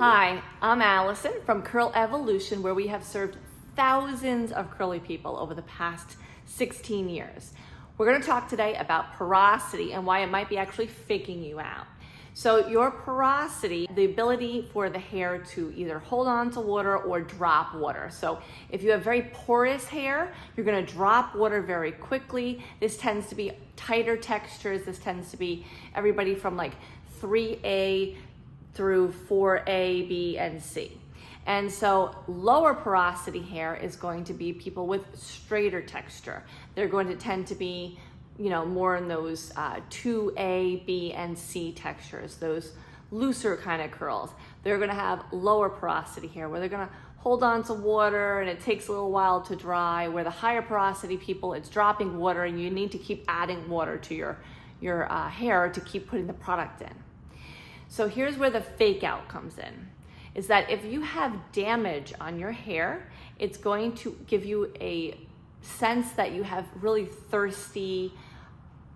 Hi, I'm Allison from Curl Evolution, where we have served thousands of curly people over the past 16 years. We're going to talk today about porosity and why it might be actually faking you out. So your porosity, the ability for the hair to either hold on to water or drop water. So if you have very porous hair, you're going to drop water very quickly. This tends to be tighter textures. This tends to be everybody from like 3A through 4A, B, and C. And so lower porosity hair is going to be people with straighter texture. They're going to tend to be, more in those 2A, B, and C textures, those looser kind of curls. They're gonna have lower porosity hair where they're gonna hold on to water and it takes a little while to dry, where the higher porosity people, it's dropping water and you need to keep adding water to your hair to keep putting the product in. So here's where the fake out comes in, is that if you have damage on your hair, it's going to give you a sense that you have really thirsty,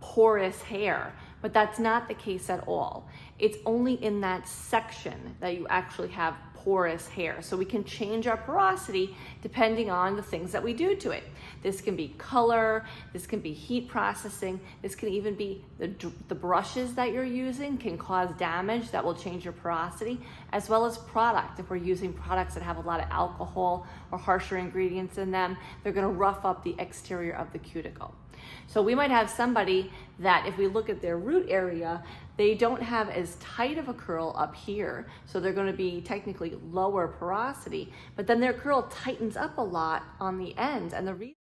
porous hair, but that's not the case at all. It's only in that section that you actually have porous hair. So we can change our porosity depending on the things that we do to it. This can be color, this can be heat processing, this can even be the brushes that you're using can cause damage that will change your porosity, as well as product. If we're using products that have a lot of alcohol or harsher ingredients in them, they're gonna rough up the exterior of the cuticle. So we might have somebody that, if we look at their root area, they don't have as tight of a curl up here, so they're going to be technically lower porosity, but then their curl tightens up a lot on the ends. And the reason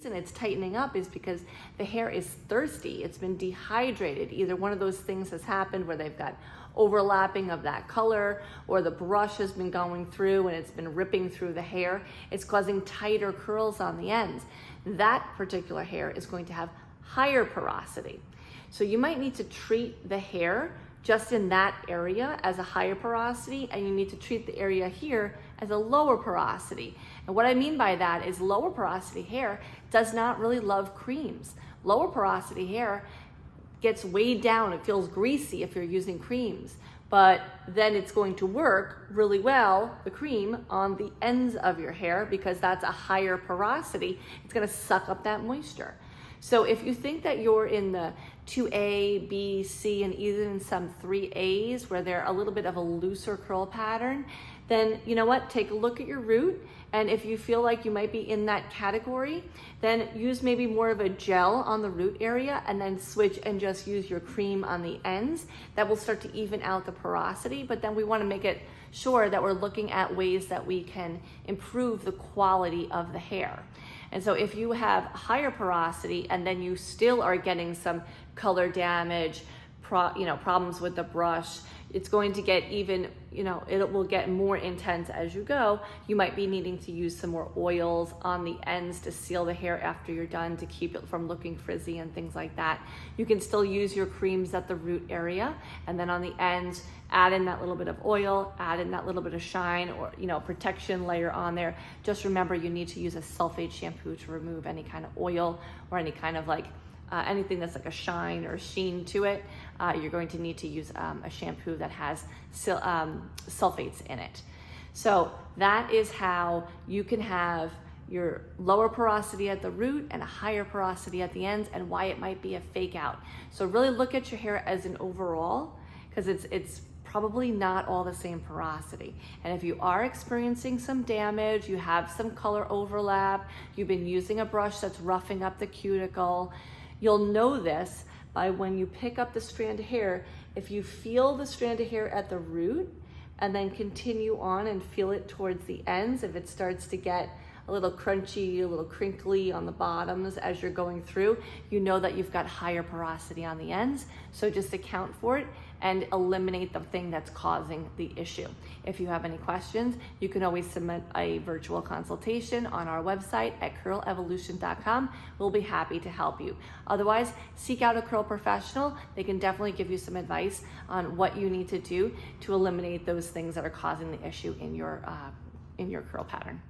it's tightening up is because the hair is thirsty. It's been dehydrated. Either one of those things has happened where they've got overlapping of that color, or the brush has been going through and it's been ripping through the hair. It's causing tighter curls on the ends. That particular hair is going to have higher porosity. So you might need to treat the hair just in that area as a higher porosity, and you need to treat the area here as a lower porosity. And what I mean by that is lower porosity hair does not really love creams. Lower porosity hair gets weighed down. It feels greasy if you're using creams, but then it's going to work really well, the cream, on the ends of your hair because that's a higher porosity. It's gonna suck up that moisture. So if you think that you're in the 2A, B, C, and even some 3As where they're a little bit of a looser curl pattern, then you know what, take a look at your root, and if you feel like you might be in that category, then use maybe more of a gel on the root area and then switch and just use your cream on the ends. That will start to even out the porosity, but then we want to make it sure that we're looking at ways that we can improve the quality of the hair. And so if you have higher porosity and then you still are getting some color damage, problems with the brush, it's going to get even, it will get more intense as you go. You might be needing to use some more oils on the ends to seal the hair after you're done to keep it from looking frizzy and things like that. You can still use your creams at the root area, and then on the ends, add in that little bit of oil, add in that little bit of shine or, protection layer on there. Just remember, you need to use a sulfate shampoo to remove any kind of oil or any kind of anything that's like a shine or sheen to it. You're going to need to use a shampoo that has sulfates in it. So that is how you can have your lower porosity at the root and a higher porosity at the ends, and why it might be a fake out. So really look at your hair as an overall, because it's probably not all the same porosity. And if you are experiencing some damage, you have some color overlap, you've been using a brush that's roughing up the cuticle, you'll know this by when you pick up the strand of hair. If you feel the strand of hair at the root and then continue on and feel it towards the ends, if it starts to get a little crunchy, a little crinkly on the bottoms as you're going through, you know that you've got higher porosity on the ends. So just account for it and eliminate the thing that's causing the issue. If you have any questions, you can always submit a virtual consultation on our website at curlevolution.com. We'll be happy to help you. Otherwise, seek out a curl professional. They can definitely give you some advice on what you need to do to eliminate those things that are causing the issue in your curl pattern.